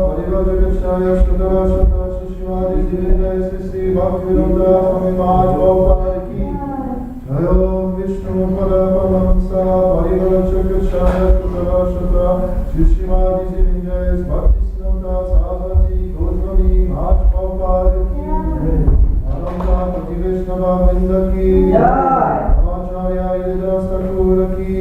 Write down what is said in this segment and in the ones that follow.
Parivajagacchaya Shrudara Shata Shishimadi Jivinjaya Sri Bhaktivedanta Manor ki Jayo Vishnu Paramahamsa Parivajagacchaya Shrudara Shata Shishimadi Jivinjaya Bhaktivedanta Saraswati Goswami Mahaprabhupada ki Ananda Pativaishnava Vrinda ki Acharya Yedras Thakur ki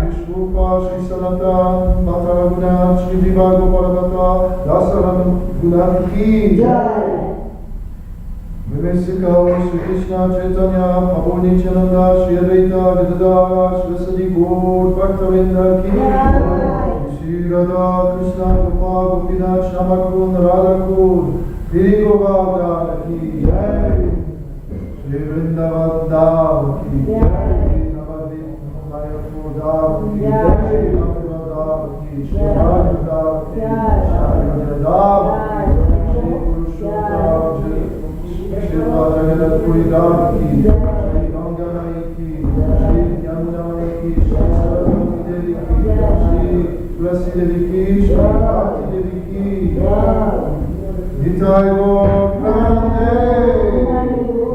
Vishnupa Shri Sanatan Bhatta Raghunath Shri Diva Gopalabhata Dasaran Gunath ki Vimesika Shri Krishna Chaitanya Prabhu Nityananda Shri Advaita Gadadara Shri Sadi Gaur Bhaktivedanta ki Shri Radha Krishna Gopal Gopinath Shamakund Radhakund Shri Govardhan ki Jai Shri Vrindavan Dham ki Jai Navadvip Mayapur Dham ki Jai Mathura Dham ki Shri Radha Dham ki Shri Dham Shri Purushottam Shri Jagannath Puri Dham ki Shri Ganga Mai ki Shri Yamuna Mai ki Shri Saraswati Devi ki Shri Tulasi Devi ki Shri Bhakti Devi ki Nitai Gaur Prande.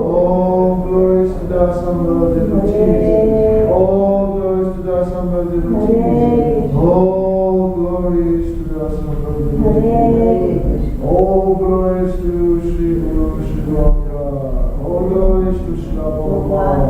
All glories to the assembled devotees. All glories to the assembled devotees. All glories to the assembled devotees. All glories to Shri Guru Shri Ranga. All glories to Shri Prabhupada.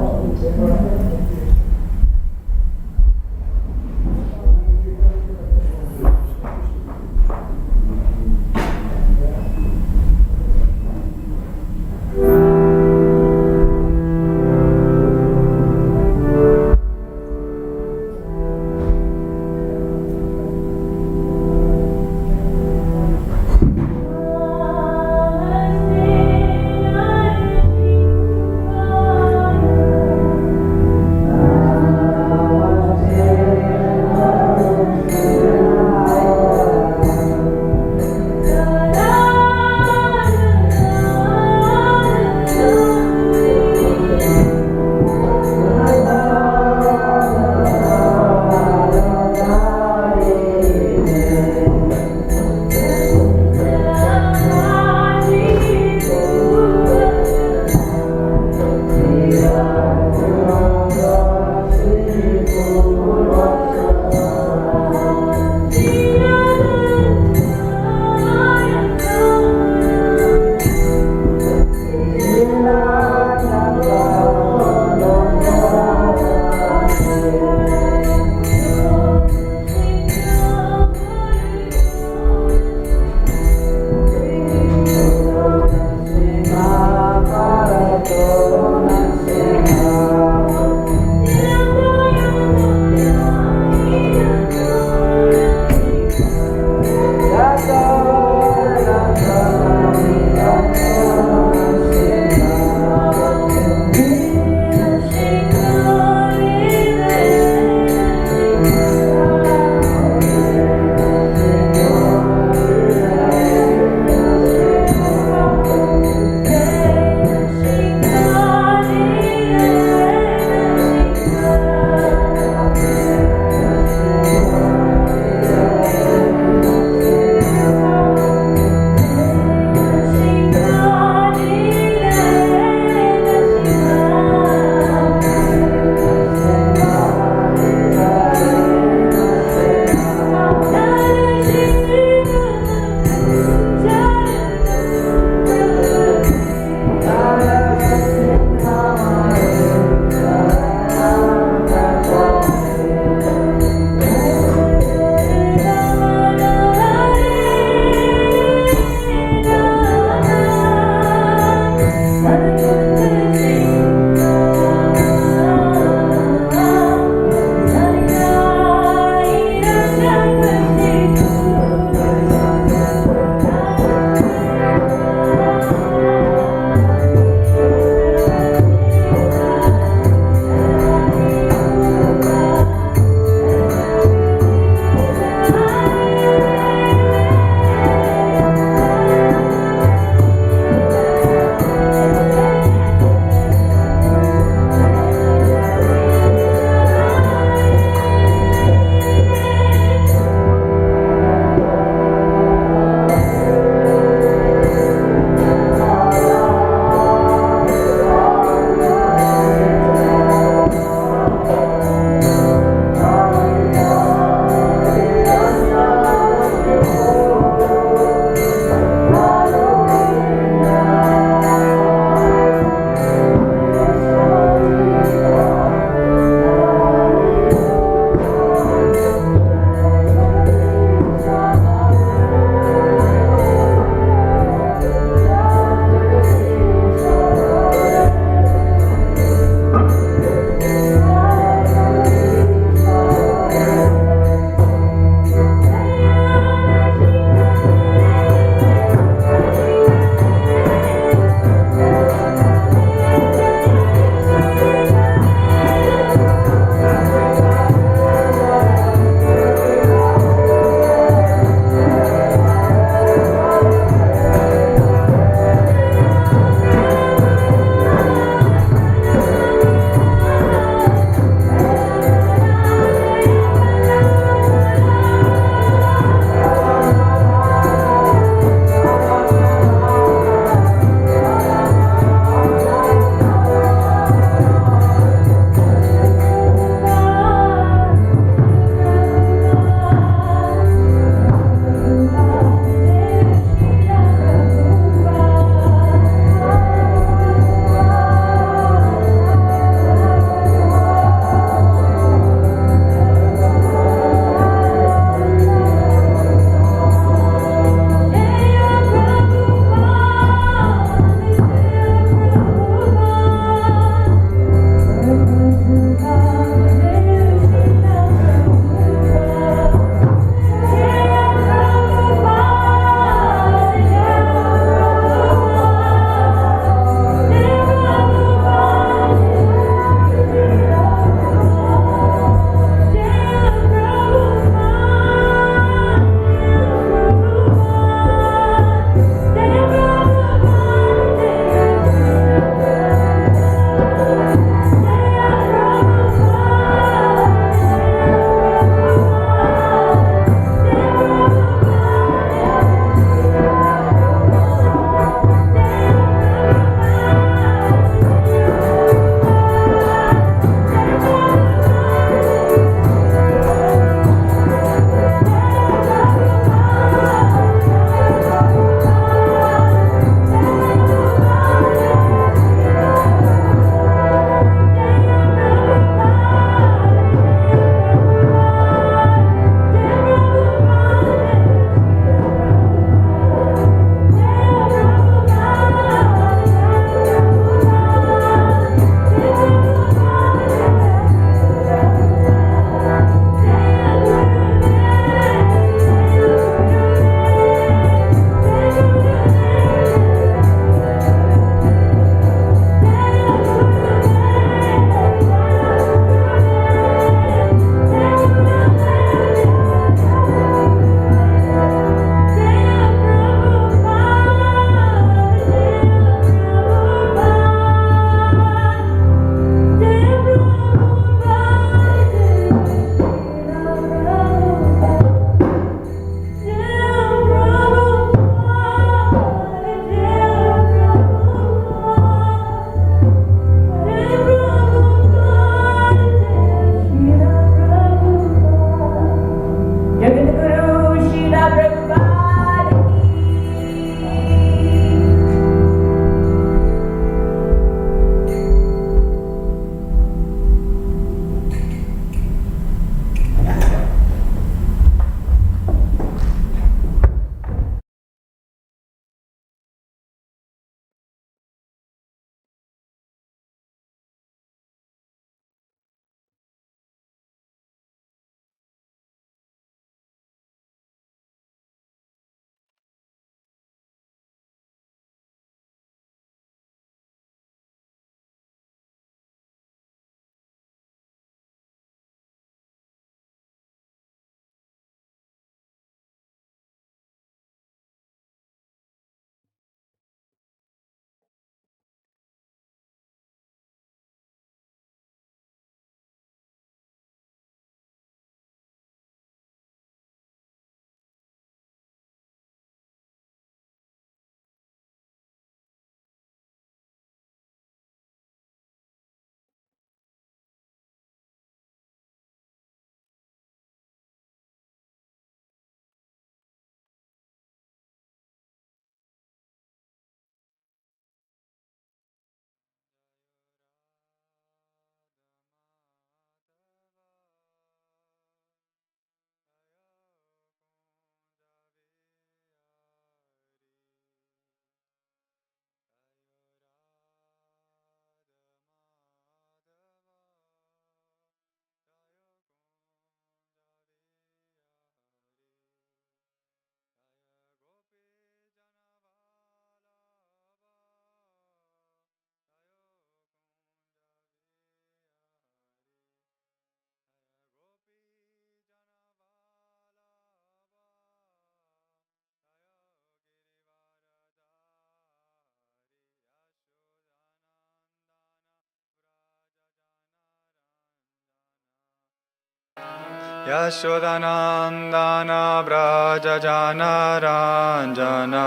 Yashodanandana Brajajanaranjana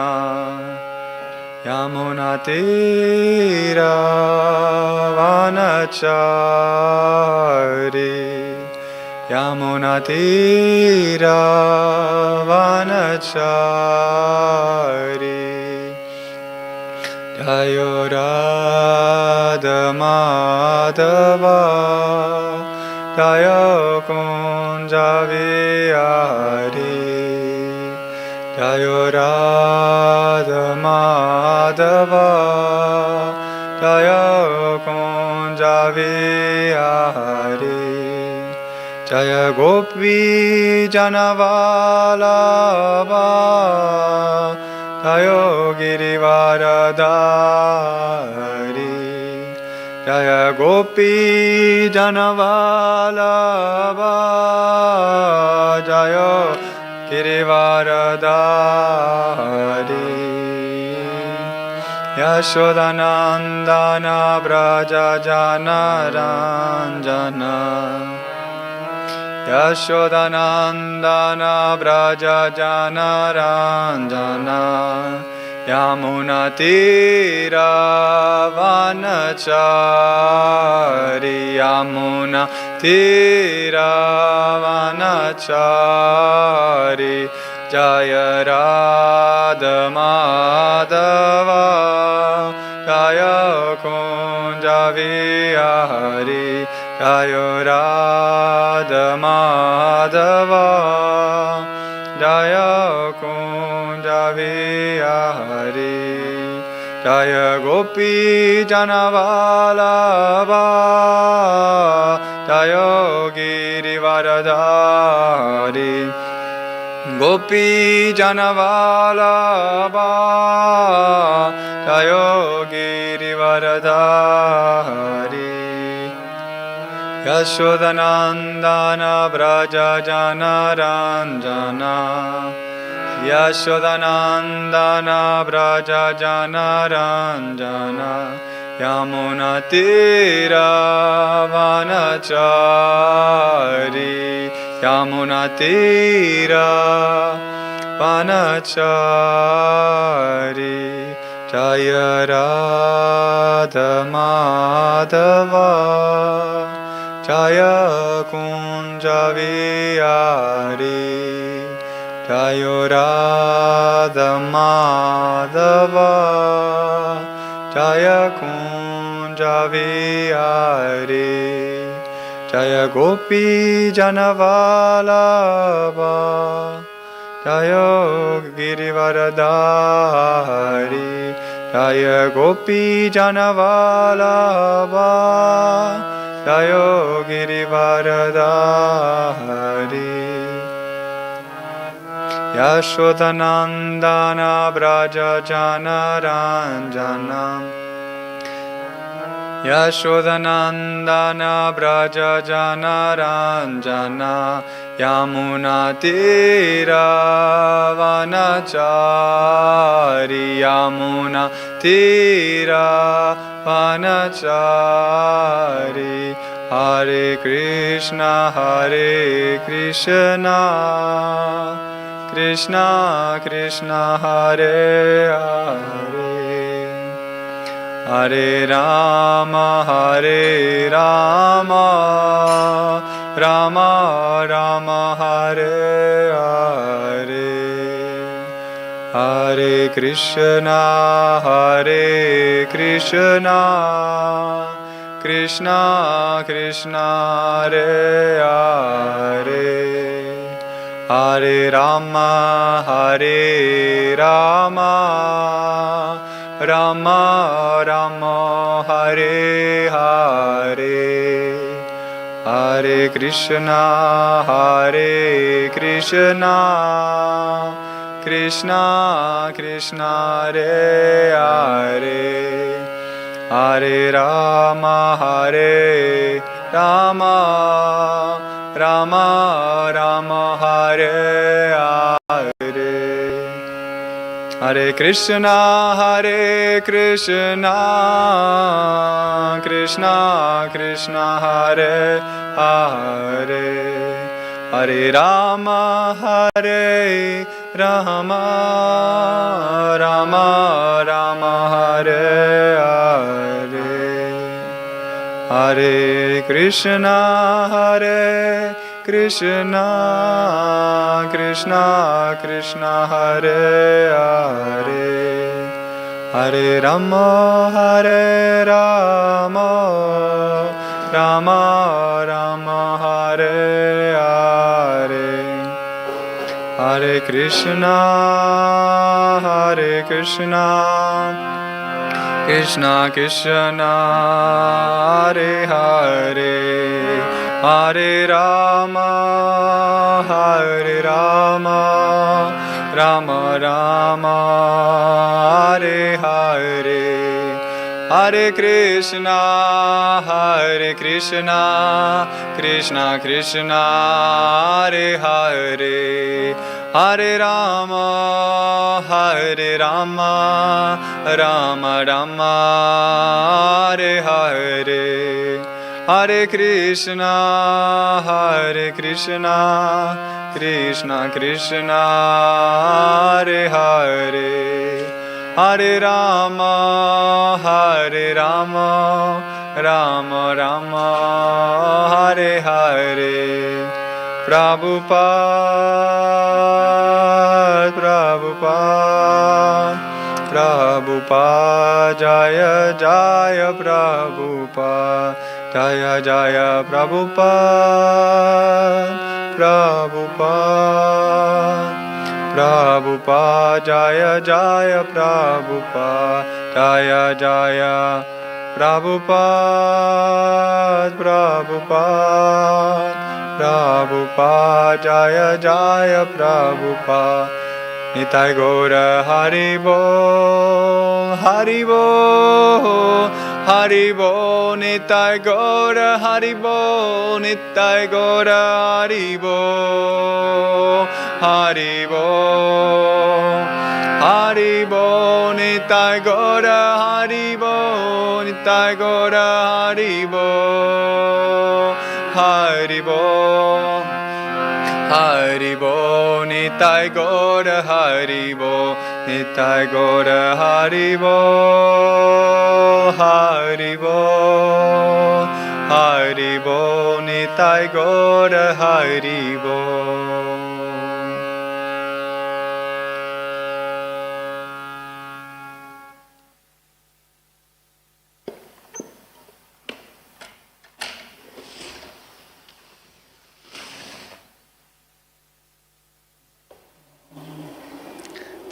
Yamunatira Vanachari Yamunatira Vanachari Jayo Radha Madhava Jayo Kunja Vihari Jayo Radha Madhava Jayo Kunja Vihari Jaya Gopi Janavalabha Jayo Girivaradari Jaya Gopi Janavalabha Jayo Girivaradari Yashodanandana Brajajanaranjana Yashodanandana Brajajanaranjana Yamunatira Vanachari Yamunatira Vanachari Jaya Radha Madhava Jaya Kunja Vihari Jaya Radha Madhava Jaya Kunja Vihari Jaya Gopi Janavalabha Jaya Girivaradari Gopi Janavalabha Jaya Girivaradari Yashodanandana Brajajanaranjana Yashodanandana Brajajanaranjana Yamunatira Vanachari Yamunatira Vanachari Jaya Radha Madhava Jaya Kunja Vihari Jaya Radha Madhava Jaya Kunja Vihari Jaya Gopi Janavalabha Jaya Girivaradari Jaya Gopi Janavalabha Jaya Girivaradari Yashodanandana Brajajanaranjana Yashodanandana Brajajanaranjana Yamunatira Vanachari Yamunatira Vanachari Hare Krishna Krishna Krishna Hare Hare Hare Rama Rama Rama Hare Hare Hare Krishna Krishna Krishna Hare Hare Hare Rama Rama Rama Hare Hare Hare Krishna Krishna Krishna Hare Hare Hare Rama Rama Rama Hare Hare Hare Krishna Krishna Krishna Hare Hare Hare Rama, Hare Rama, Rama Rama, Hare Hare, Hare Krishna, Hare Krishna, Krishna Krishna, Hare Hare, Hare Rama, Hare Rama, Rama Rama, Hare Hare, Hare Krishna, Hare Krishna, Krishna Krishna, Hare Hare, Hare Rama, Hare Rama, Rama Rama, Hare Hare, Hare Krishna, Hare Krishna, Krishna Krishna, Hare Hare, Hare Rama, Hare Rama, Rama Rama, Hare Hare, Hare Krishna, Hare Krishna, Krishna Krishna, Hare Hare, Hare Rama, Hare Rama, Rama Rama, Hare Hare. Prabhupada, Prabhupada, Prabhupada, Jaya Jaya Prabhupada, Jaya Jaya Prabhupada, Prabhupada, Prabhupada, Jaya Jaya Prabhupada, Jaya Jaya Prabhupada, Prabhupada, Prabhupada, Jaya Jaya Prabhupada, Nitai Gaura Haribol, Haribol, Haribol, Nitai Gaura Haribol, Nitai Gaura Haribol, Haribol, Haribol, Nitai Gaura Haribol, Nitai Gaura Haribol, Haribol, Haribol, Nitai Gaura Haribol, Nitai Gaura Haribol, Haribol, Haribol, Nitai Gaura Haribol.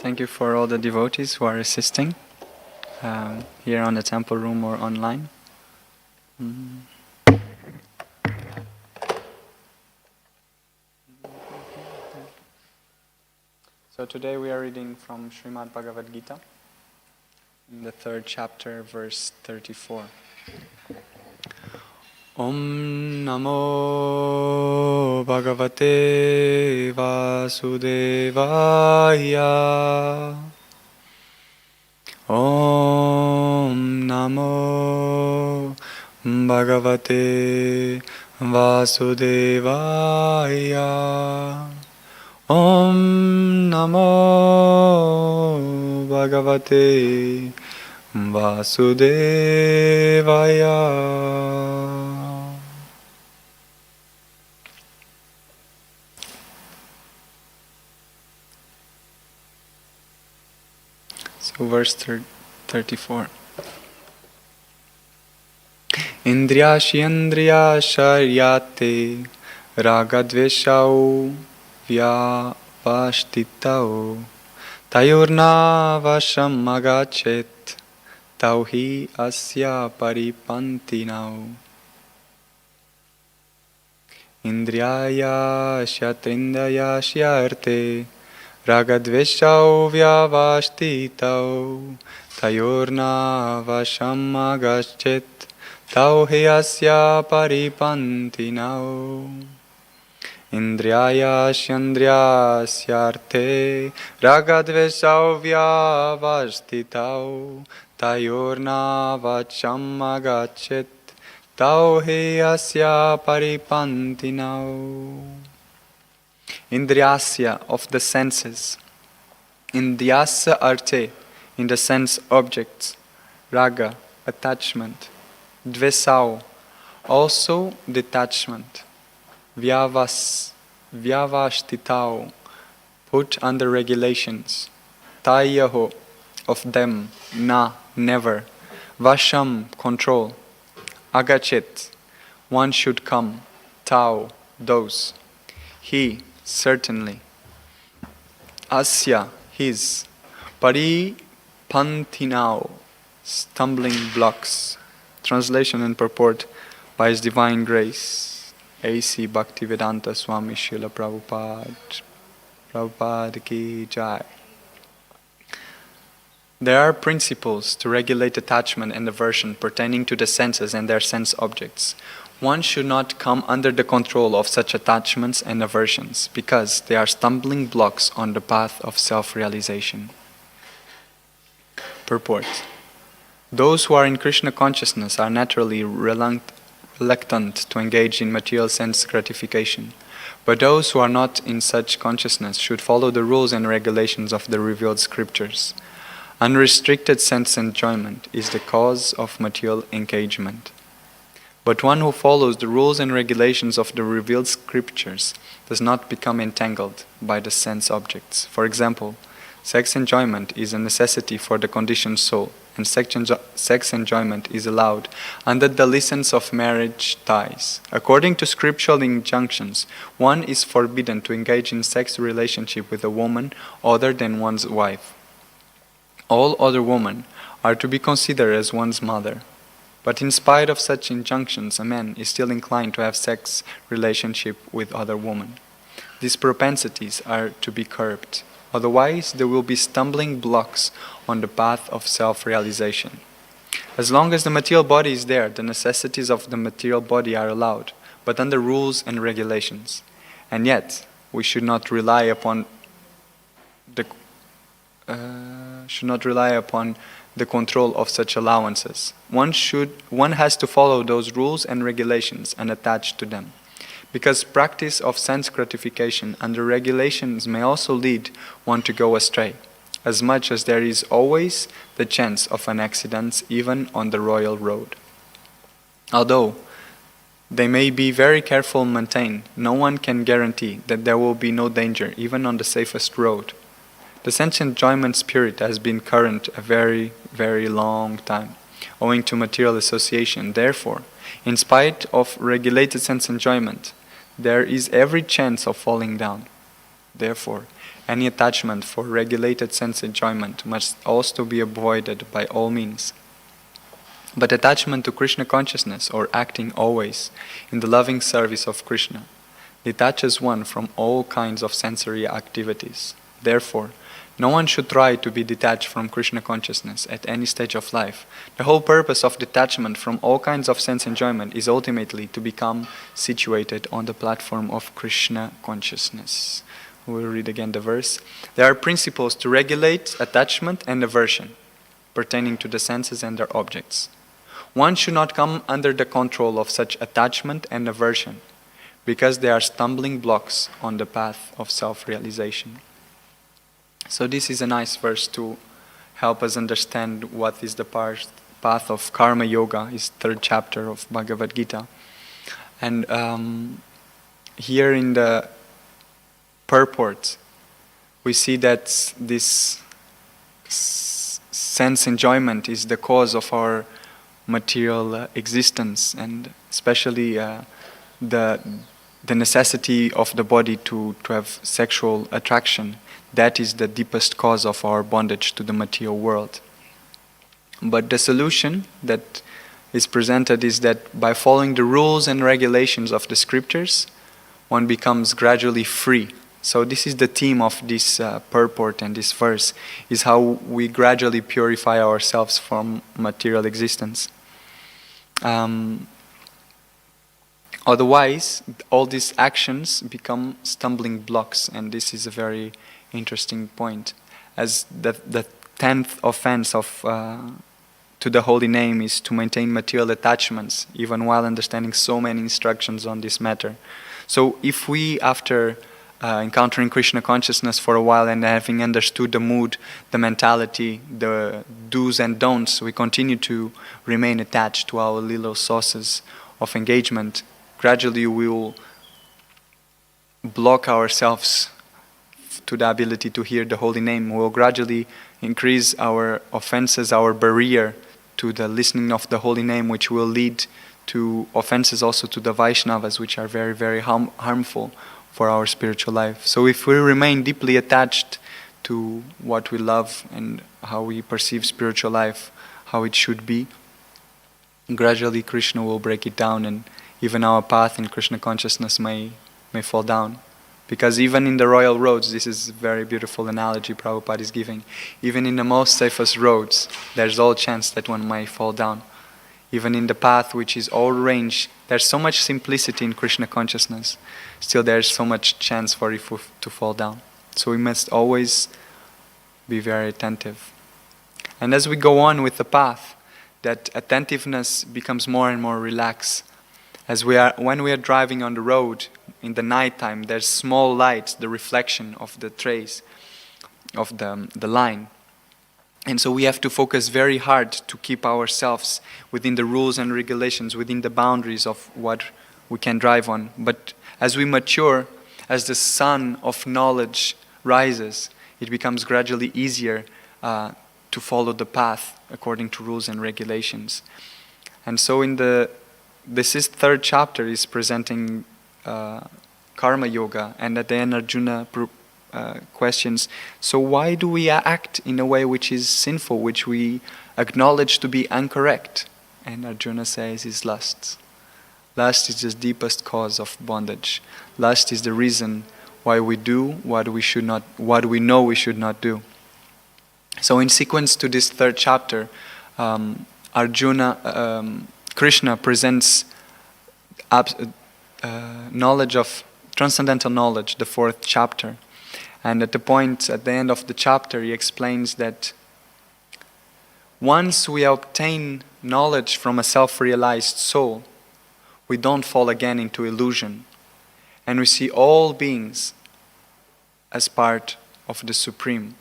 Thank you for all the devotees who are assisting here on the temple room or online. So today we are reading from Srimad Bhagavad Gita, in the 3rd chapter, verse 34. Om Namo Bhagavate Vasudevaya. Om Namo Bhagavate Vasudevaya. Om Namo Bhagavate Vasudevaya. So verse 34. Indriyashyandriya sharyate ragadveshau vyavashtitau tayorna vasham agachet tauhi asya paripantinau. Indriyaya shatrindaya shyarte ragadveshau vyavashtitau tayorna vasham agachet tauhi asya paripantinau. Indriyaya shandryasyarte ragadveshau vyavashtitau tayorna vacham agachet tauhi asya paripantinau. indriyasya of the senses, indriyasya arte, in the sense objects, raga, attachment, dvesao, also detachment, vyavashtitao, put under regulations, tayaho, of them, na, never, vasham, control, agachet, one should come, tau, those, he, certainly, asya, his, paripantinao, stumbling blocks. Translation and purport by His Divine Grace, A.C. Bhaktivedanta Swami Srila Prabhupada ki jai. There are principles to regulate attachment and aversion pertaining to the senses and their sense objects. One should not come under the control of such attachments and aversions because they are stumbling blocks on the path of self-realization. Purport. Those who are in Krishna consciousness are naturally reluctant to engage in material sense gratification, but those who are not in such consciousness should follow the rules and regulations of the revealed scriptures. Unrestricted sense enjoyment is the cause of material engagement. But one who follows the rules and regulations of the revealed scriptures does not become entangled by the sense objects. For example, sex enjoyment is a necessity for the conditioned soul, and sex enjoyment is allowed under the license of marriage ties. According to scriptural injunctions, one is forbidden to engage in sex relationship with a woman other than one's wife. All other women are to be considered as one's mother. But in spite of such injunctions, a man is still inclined to have sex relationship with other women. These propensities are to be curbed. Otherwise, there will be stumbling blocks on the path of self-realization. As long as the material body is there, the necessities of the material body are allowed, but under rules and regulations. And yet, we should not rely upon the control of such allowances. One has to follow those rules and regulations and attach to them. Because practice of sense gratification under regulations may also lead one to go astray, as much as there is always the chance of an accident even on the royal road. Although they may be very careful and maintained, no one can guarantee that there will be no danger even on the safest road. The sense enjoyment spirit has been current a very, very long time, owing to material association. Therefore, in spite of regulated sense enjoyment, there is every chance of falling down. Therefore, any attachment for regulated sense enjoyment must also be avoided by all means. But attachment to Krishna consciousness, or acting always in the loving service of Krishna, detaches one from all kinds of sensory activities. Therefore, no one should try to be detached from Krishna consciousness at any stage of life. The whole purpose of detachment from all kinds of sense enjoyment is ultimately to become situated on the platform of Krishna consciousness. We'll read again the verse. There are principles to regulate attachment and aversion pertaining to the senses and their objects. One should not come under the control of such attachment and aversion because they are stumbling blocks on the path of self-realization. So this is a nice verse to help us understand what is the path of Karma Yoga, is third chapter of Bhagavad Gita. And here in the purport, we see that this sense enjoyment is the cause of our material existence, and especially the necessity of the body to have sexual attraction. That is the deepest cause of our bondage to the material world. But the solution that is presented is that by following the rules and regulations of the scriptures, one becomes gradually free. So this is the theme of this purport and this verse, is how we gradually purify ourselves from material existence. Otherwise, all these actions become stumbling blocks, and this is a very interesting point, as the 10th offense of to the holy name is to maintain material attachments, even while understanding so many instructions on this matter. So if we, after encountering Krishna consciousness for a while and having understood the mood, the mentality, the do's and don'ts, we continue to remain attached to our little sources of engagement. Gradually we will block ourselves to the ability to hear the holy name. We will gradually increase our offenses, our barrier to the listening of the holy name, which will lead to offenses also to the Vaishnavas, which are very, very harmful for our spiritual life. So if we remain deeply attached to what we love and how we perceive spiritual life, how it should be, gradually Krishna will break it down, and even our path in Krishna consciousness may fall down. Because even in the royal roads, this is a very beautiful analogy Prabhupada is giving, even in the most safest roads, there's all chance that one may fall down. Even in the path which is all range, there's so much simplicity in Krishna consciousness, still there's so much chance for it to fall down. So we must always be very attentive. And as we go on with the path, that attentiveness becomes more and more relaxed. When we are driving on the road in the night time, there's small lights, the reflection of the trace of the line. And so we have to focus very hard to keep ourselves within the rules and regulations, within the boundaries of what we can drive on. But as we mature, as the sun of knowledge rises, it becomes gradually easier to follow the path according to rules and regulations. And so this third chapter is presenting karma yoga, and at the end Arjuna questions, so why do we act in a way which is sinful, which we acknowledge to be incorrect? And Arjuna says is lust. Lust is the deepest cause of bondage. Lust is the reason why we do what we know we should not do. So in sequence to this third chapter, Krishna presents knowledge of transcendental knowledge, the fourth chapter. And at the end of the chapter, he explains that once we obtain knowledge from a self-realized soul, we don't fall again into illusion. And we see all beings as part of the Supreme.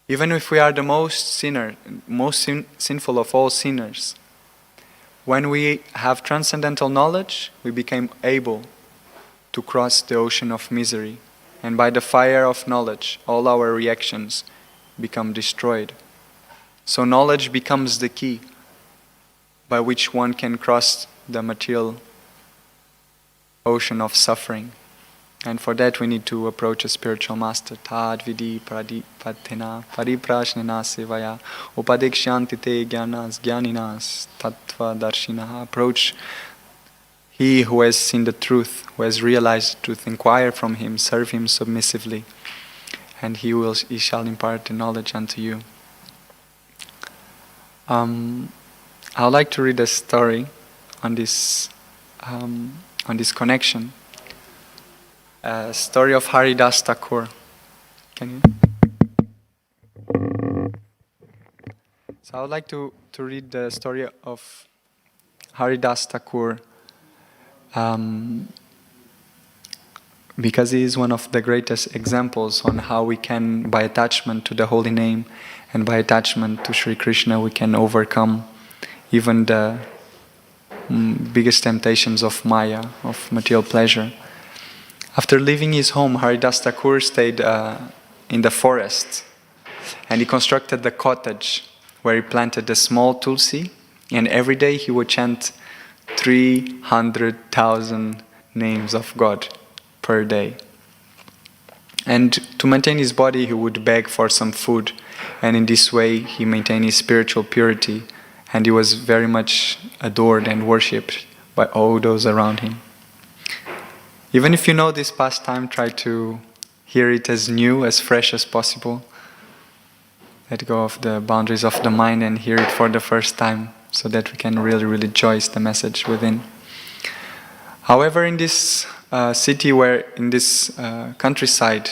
Even if we are the most sinful of all sinners, when we have transcendental knowledge, we become able to cross the ocean of misery. And by the fire of knowledge, all our reactions become destroyed. So knowledge becomes the key by which one can cross the material ocean of suffering. And for that we need to approach a spiritual master. Tad vidi pradipatena pariprashnena sevaya upadekshanti te jnanas jnaninas tattva darshinaha. Approach he who has seen the truth, who has realized the truth, inquire from him, serve him submissively, and he shall impart the knowledge unto you. I would like to read a story on this connection. A story of Haridas Thakur. Can you? So I would like to read the story of Haridas Thakur. Because he is one of the greatest examples on how we can, by attachment to the holy name and by attachment to Sri Krishna, we can overcome even the biggest temptations of Maya, of material pleasure. After leaving his home, Haridas Thakur stayed in the forest, and he constructed the cottage where he planted a small tulsi, and every day he would chant 300,000 names of God per day. And to maintain his body, he would beg for some food, and in this way he maintained his spiritual purity, and he was very much adored and worshipped by all those around him. Even if you know this pastime, try to hear it as new, as fresh as possible. Let go of the boundaries of the mind and hear it for the first time, so that we can really, really rejoice the message within. However, in this in this countryside,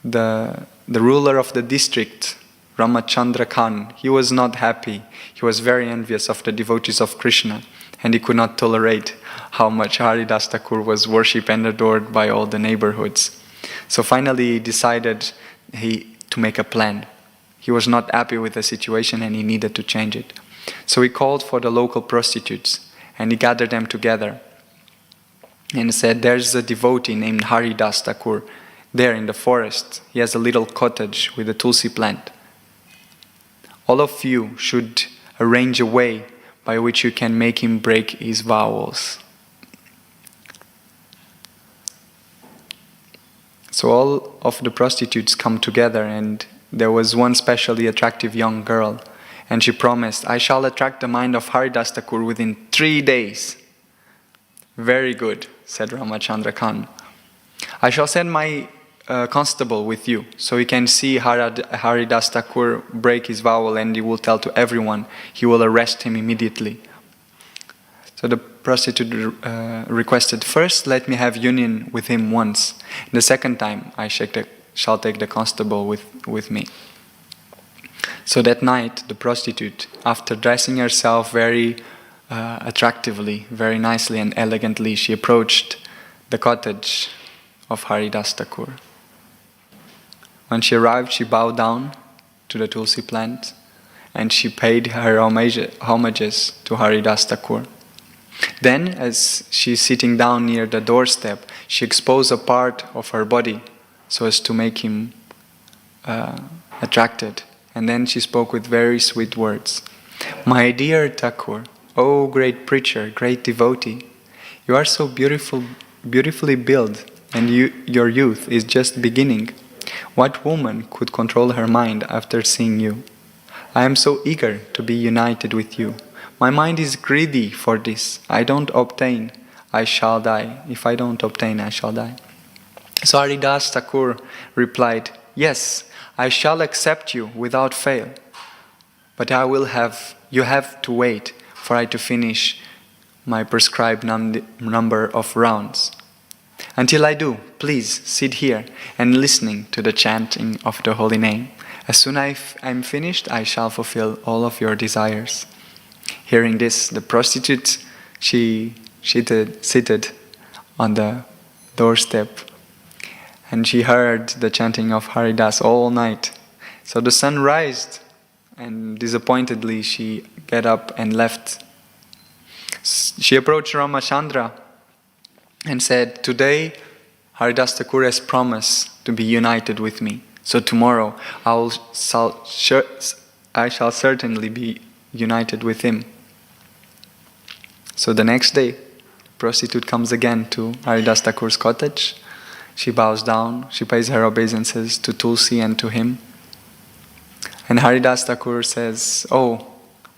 the ruler of the district, Ramachandra Khan, he was not happy. He was very envious of the devotees of Krishna, and he could not tolerate how much Haridas Thakur was worshipped and adored by all the neighborhoods. So finally he decided to make a plan. He was not happy with the situation and he needed to change it. So he called for the local prostitutes and he gathered them together and said, there's a devotee named Haridas Thakur there in the forest. He has a little cottage with a tulsi plant. All of you should arrange a way by which you can make him break his vows. So all of the prostitutes come together, and there was one specially attractive young girl, and she promised, I shall attract the mind of Haridas Thakur within 3 days. Very good, said Ramachandra Khan. I shall send my constable with you, so he can see Haridas Thakur break his vow, and he will tell to everyone. He will arrest him immediately. So the prostitute requested, first let me have union with him once. The second time I shall take the constable with me. So that night the prostitute, after dressing herself very attractively, very nicely and elegantly, she approached the cottage of Haridas Thakur. When she arrived, she bowed down to the tulsi plant and she paid her homages to Haridas Thakur. Then, as she's sitting down near the doorstep, she exposed a part of her body so as to make him attracted. And then she spoke with very sweet words. My dear Thakur, oh great preacher, great devotee, you are so beautifully built, and your youth is just beginning. What woman could control her mind after seeing you? I am so eager to be united with you. My mind is greedy for this. I don't obtain, I shall die. If I don't obtain, I shall die. So Haridas Thakur replied, yes, I shall accept you without fail. But you have to wait for I to finish my prescribed number of rounds. Until I do, please sit here and listening to the chanting of the holy name. As soon as I'm finished, I shall fulfill all of your desires. Hearing this, the prostitute, she seated on the doorstep, and she heard the chanting of Haridas all night. So the sun rised, and disappointedly she got up and left. She approached Ramachandra and said, today Haridas Thakur has promised to be united with me. So tomorrow I shall certainly be united with him. So the next day, the prostitute comes again to Haridas Thakur's cottage. She bows down, she pays her obeisances to Tulsi and to him. And Haridas Thakur says, oh,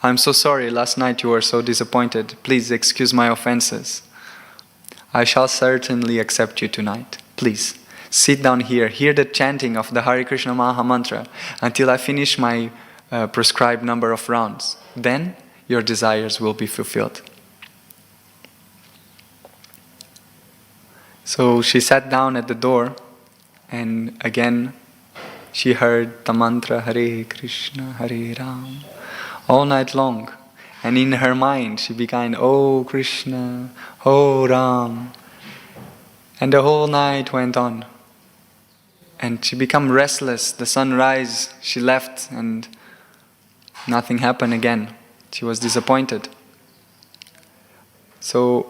I'm so sorry, last night you were so disappointed. Please excuse my offenses. I shall certainly accept you tonight. Please, sit down here, hear the chanting of the Hare Krishna Maha Mantra until I finish my prescribed number of rounds. Then your desires will be fulfilled. So she sat down at the door, and again she heard the mantra Hare Krishna, Hare Ram all night long. And in her mind she began, Oh Krishna, Oh Ram. And the whole night went on. And she became restless. The sun rose, she left, and nothing happened again. She was disappointed. So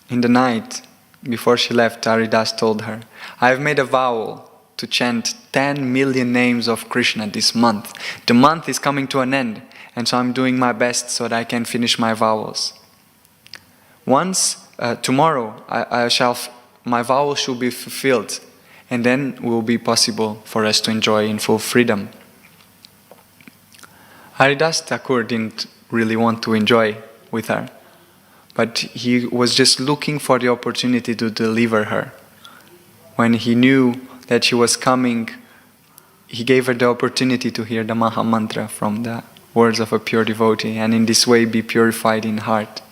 in the night, before she left, Haridas told her, I have made a vow to chant 10 million names of Krishna this month. The month is coming to an end, and so I'm doing my best so that I can finish my vows. Tomorrow, my vow should be fulfilled, and then it will be possible for us to enjoy in full freedom. Haridas Thakur didn't really want to enjoy with her, but he was just looking for the opportunity to deliver her. When he knew that she was coming, he gave her the opportunity to hear the Maha Mantra from the words of a pure devotee, and in this way be purified in heart.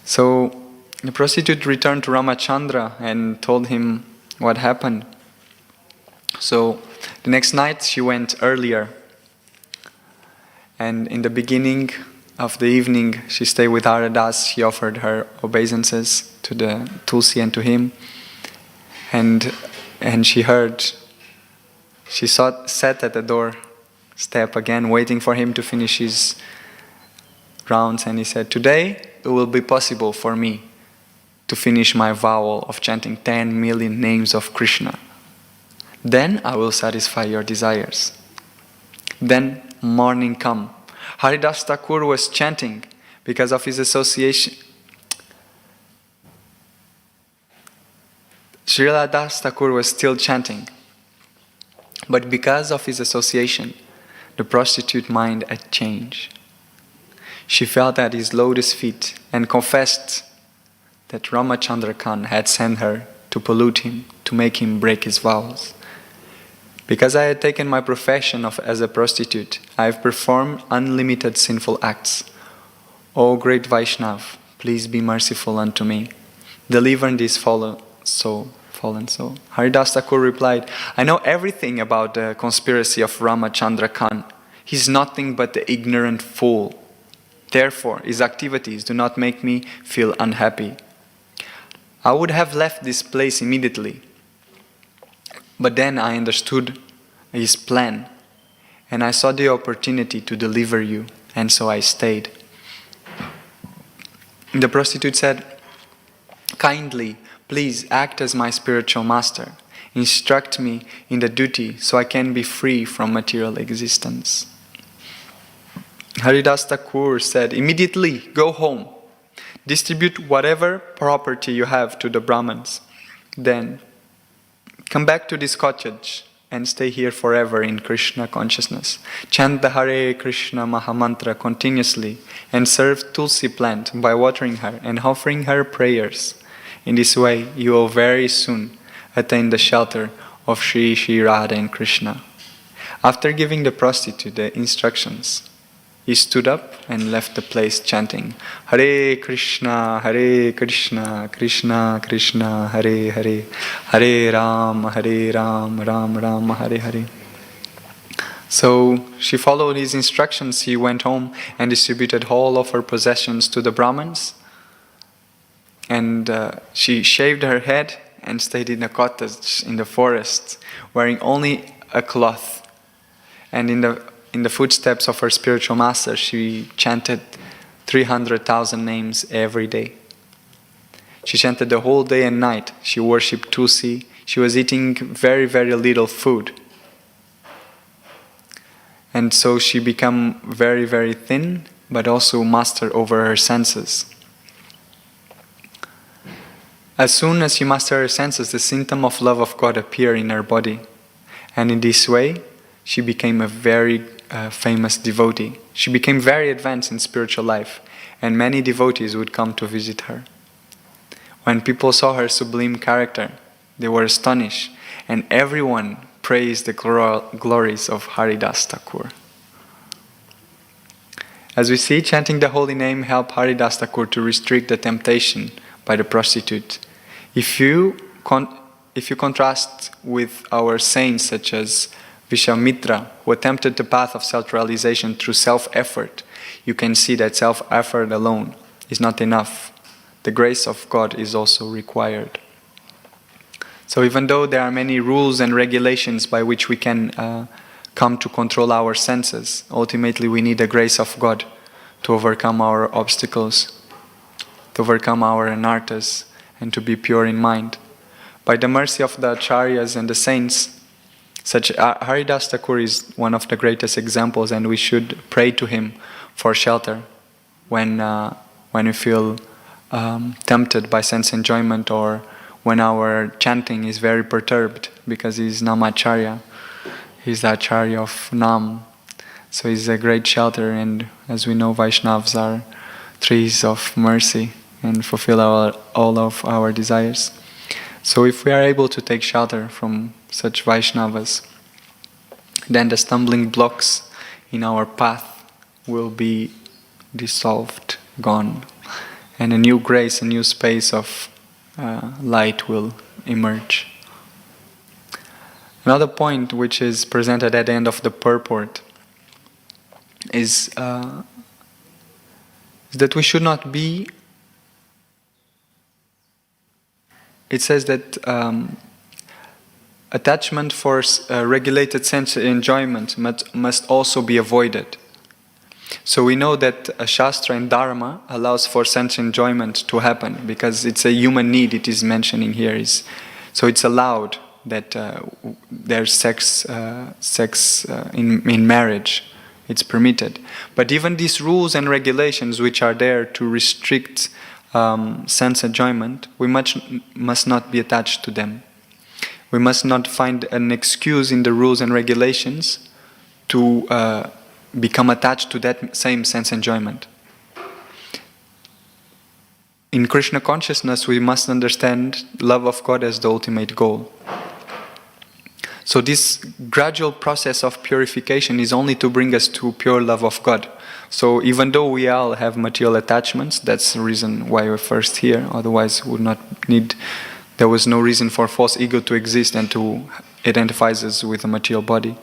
So the prostitute returned to Ramachandra and told him what happened. So the next night she went earlier, and in the beginning of the evening, she stayed with Haridas. She offered her obeisances to the Tulsi and to him. And she sat at the doorstep again, waiting for him to finish his rounds. And he said, "Today it will be possible for me to finish my vow of chanting 10 million names of Krishna. Then I will satisfy your desires." Then morning come. Haridas Thakur was chanting because of his association. Srila Das Thakur was still chanting. But because of his association, the prostitute mind had changed. She felt at his lotus feet and confessed that Ramachandra Khan had sent her to pollute him, to make him break his vows. Because I had taken my profession as a prostitute, I have performed unlimited sinful acts. O great Vaishnav, please be merciful unto me. Deliver this fallen soul. Haridas Thakur replied, "I know everything about the conspiracy of Ramachandra Khan. He is nothing but the ignorant fool. Therefore, his activities do not make me feel unhappy. I would have left this place immediately. But then I understood his plan, and I saw the opportunity to deliver you, and so I stayed." The prostitute said, "Kindly, please act as my spiritual master. Instruct me in the duty so I can be free from material existence." Haridas Thakur said, "Immediately go home. Distribute whatever property you have to the Brahmins. Then come back to this cottage and stay here forever in Krishna consciousness. Chant the Hare Krishna Mahamantra continuously and serve Tulsi plant by watering her and offering her prayers. In this way, you will very soon attain the shelter of Shri Shri Radha and Krishna." After giving the prostitute the instructions, he stood up and left the place chanting, "Hare Krishna, Krishna Krishna, Hare Hare, Hare Ram, Ram Ram, Hare Hare." So she followed his instructions. He went home and distributed all of her possessions to the Brahmins. And she shaved her head and stayed in a cottage in the forest, wearing only a cloth. And in the footsteps of her spiritual master, she chanted 300,000 names every day. She chanted the whole day and night. She worshipped Tulsi. She was eating very, very little food. And so she became very, very thin, but also master over her senses. As soon as she mastered her senses, the symptom of love of God appeared in her body. And in this way, she became a very famous devotee. She became very advanced in spiritual life, and many devotees would come to visit her. When people saw her sublime character, they were astonished, and everyone praised the glories of Haridas Thakur. As we see, chanting the holy name helped Haridas Thakur to restrict the temptation by the prostitute. If you contrast with our saints such as Vishwamitra, who attempted the path of self-realization through self-effort, you can see that self-effort alone is not enough. The grace of God is also required. So even though there are many rules and regulations by which we can come to control our senses, ultimately we need the grace of God to overcome our obstacles, to overcome our anarthas, and to be pure in mind. By the mercy of the acharyas and the saints, such Haridas Thakur is one of the greatest examples, and we should pray to him for shelter when we feel tempted by sense enjoyment, or when our chanting is very perturbed, because he's Namacharya. He's the Acharya of Nam. So he's a great shelter, and as we know, Vaishnavas are trees of mercy and fulfill all of our desires. So if we are able to take shelter from such Vaishnavas, then the stumbling blocks in our path will be dissolved, gone, and a new grace, a new space of light will emerge. Another point which is presented at the end of the purport is is that we should not be. It says that attachment for regulated sense enjoyment must also be avoided. So we know that a Shastra and Dharma allows for sense enjoyment to happen because it's a human need. It is mentioning here so it's allowed that there's sex in marriage. It's permitted. But even these rules and regulations which are there to restrict sense enjoyment, we must not be attached to them. We must not find an excuse in the rules and regulations to become attached to that same sense enjoyment. In Krishna consciousness, we must understand love of God as the ultimate goal. So this gradual process of purification is only to bring us to pure love of God. So even though we all have material attachments, that's the reason why we're first here. Otherwise, there was no reason for false ego to exist and to identify us with a material body.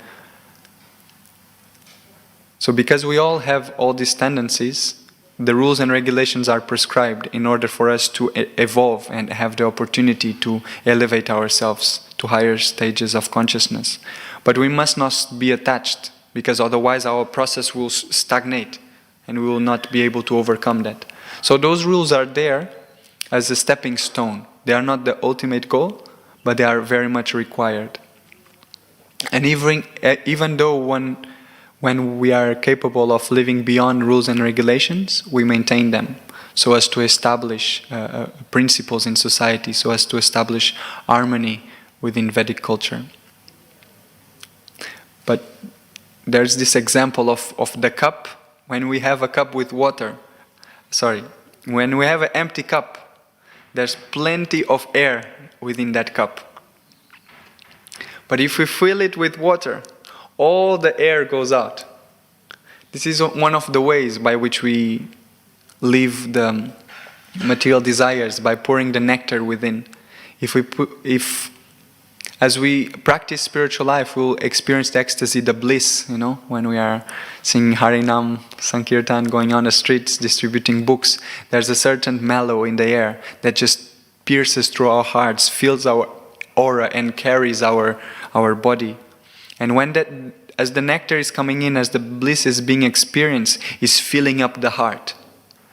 So because we all have all these tendencies, the rules and regulations are prescribed in order for us to evolve and have the opportunity to elevate ourselves to higher stages of consciousness. But we must not be attached, because otherwise our process will stagnate and we will not be able to overcome that. So those rules are there as a stepping stone. They are not the ultimate goal, but they are very much required. And even though when we are capable of living beyond rules and regulations, we maintain them so as to establish principles in society, so as to establish harmony within Vedic culture. But there's this example of the cup. When we have a cup with water, when we have an empty cup, there's plenty of air within that cup. But if we fill it with water, all the air goes out. This is one of the ways by which we live the material desires, by pouring the nectar within. As we practice spiritual life, we'll experience the ecstasy, the bliss, when we are singing Harinam, Sankirtan, going on the streets, distributing books. There's a certain mellow in the air that just pierces through our hearts, fills our aura and carries our body. And as the nectar is coming in, as the bliss is being experienced, is filling up the heart.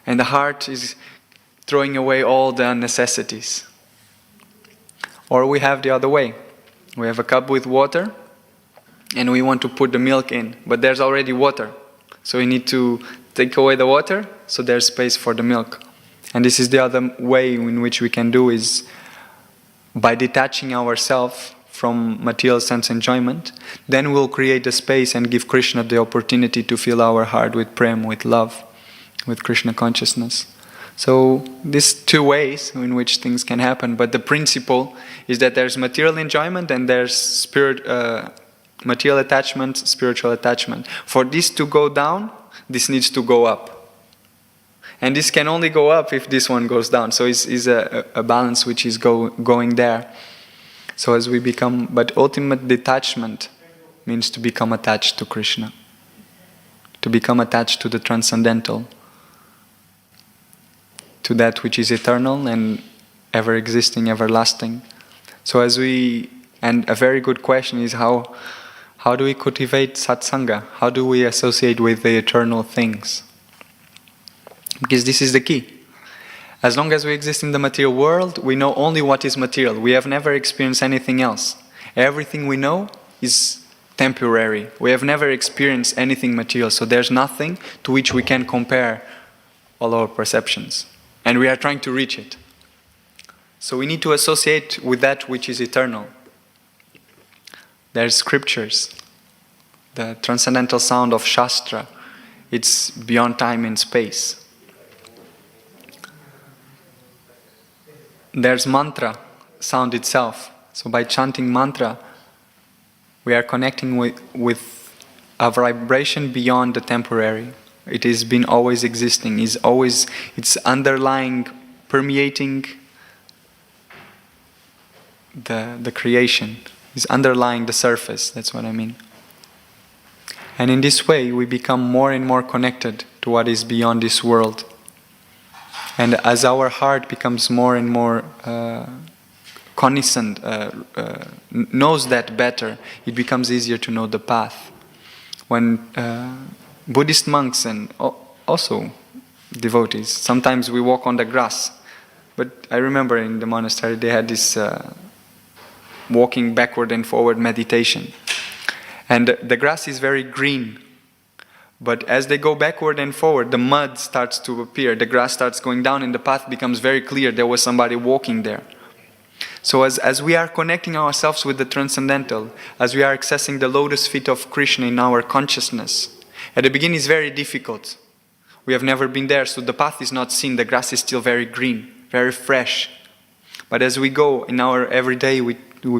And the heart is throwing away all the necessities. Or we have the other way. We have a cup with water and we want to put the milk in, but there's already water. So we need to take away the water so there's space for the milk. And this is the other way in which we can do, is by detaching ourselves from material sense enjoyment, then we'll create a space and give Krishna the opportunity to fill our heart with prem, with love, with Krishna consciousness. So these two ways in which things can happen, but the principle is that there's material enjoyment and there's material attachment, spiritual attachment. For this to go down, this needs to go up. And this can only go up if this one goes down. So it's a balance which is going there. So as we become, but ultimate detachment means to become attached to Krishna, to become attached to the transcendental, to that which is eternal and ever existing, everlasting. So and a very good question is how do we cultivate satsanga? How do we associate with the eternal things? Because this is the key. As long as we exist in the material world, we know only what is material. We have never experienced anything else. Everything we know is temporary. We have never experienced anything material, so there's nothing to which we can compare all our perceptions. And we are trying to reach it. So we need to associate with that which is eternal. There's scriptures. The transcendental sound of Shastra. It's beyond time and space. There's mantra, sound itself. So by chanting mantra, we are connecting with a vibration beyond the temporary. It has been always existing. It's underlying, permeating the creation. It's underlying the surface. That's what I mean. And in this way, we become more and more connected to what is beyond this world. And as our heart becomes more and more cognizant, knows that better, it becomes easier to know the path. When Buddhist monks and also devotees, sometimes we walk on the grass. But I remember in the monastery they had this walking backward and forward meditation. And the grass is very green. But as they go backward and forward, the mud starts to appear, the grass starts going down, and the path becomes very clear. There was somebody walking there. So as we are connecting ourselves with the transcendental, as we are accessing the lotus feet of Krishna in our consciousness, at the beginning it's very difficult. We have never been there, so the path is not seen, the grass is still very green, very fresh. But as we go in our everyday, we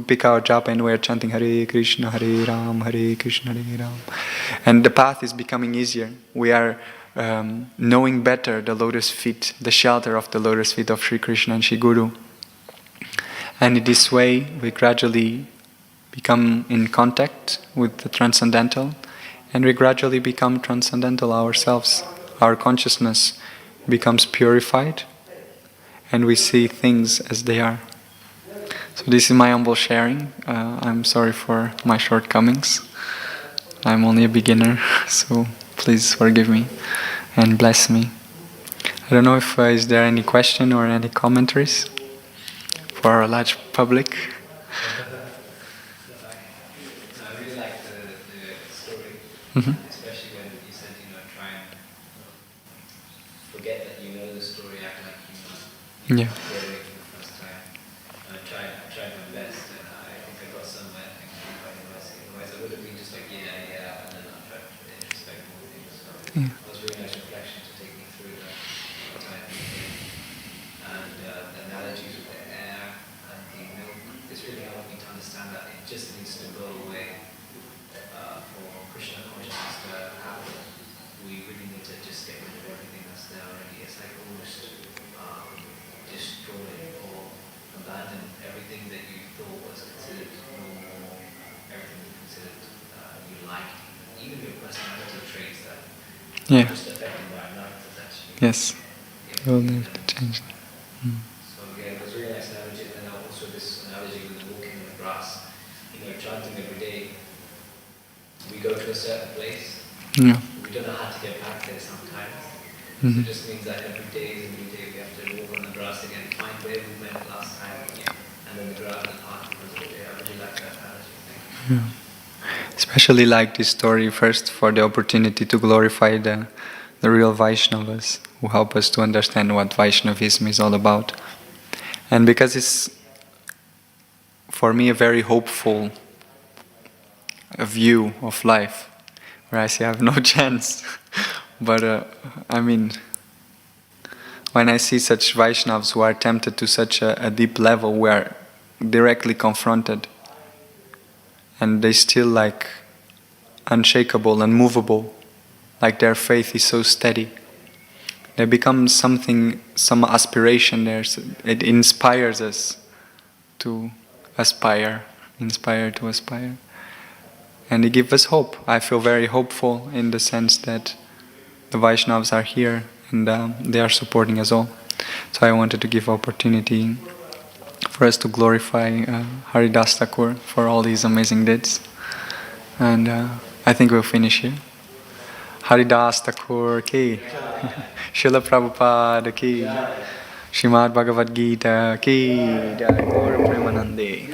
pick our japa and we are chanting Hare Krishna, Hare Krishna, Hare Ram. And the path is becoming easier. We are knowing better the lotus feet, the shelter of the lotus feet of Sri Krishna and Sri Guru. And in this way, we gradually become in contact with the transcendental, and we gradually become transcendental ourselves. Our consciousness becomes purified, and we see things as they are. So this is my humble sharing. I'm sorry for my shortcomings. I'm only a beginner, so please forgive me and bless me. I don't know if is there any question or any commentaries for our large public. I really like the story, especially when you said, try and forget that you know the story, act like you Yeah. hear it for the first time. I tried my best, and I think I got somewhere. Otherwise, I would have been just like, and then I tried to introspect more things. So it was a really nice reflection to take me through that entire thing. And the analogies with the air and the milk, this really helped me to understand that it just needs to go away for Krishna consciousness to happen. We really need to just get rid of everything that's there already. It's like almost destroy or abandon everything that you thought was considered normal, everything you considered you liked, even your personality traits that just affected by life. Actually, Yes. We'll need to change. So it was really nice analogy, and also this analogy with the walking in the grass. Chanting every day. We go to a certain place. Yeah. We don't know how to get back there sometimes. So it just means that every day we have to walk on the grass again, find where we went last time, and then the grass and path was okay. I really like that analogy. Thank you. Yeah. Especially like this story first for the opportunity to glorify the real Vaishnavas who help us to understand what Vaishnavism is all about. And because it's, for me, a very hopeful view of life, where I say I have no chance. But when I see such Vaishnavas who are tempted to such a deep level, we are directly confronted, and they still like unshakable, unmovable, like their faith is so steady. There becomes something, some aspiration there. So it inspires us to aspire, and it gives us hope. I feel very hopeful in the sense that the Vaishnavas are here and they are supporting us all. So I wanted to give opportunity for us to glorify Haridas Thakur for all these amazing deeds. And I think we'll finish here. Haridas Thakur ki, Srila Prabhupada ki, Srimad Bhagavad Gita ki, Jai Gaura Premanande.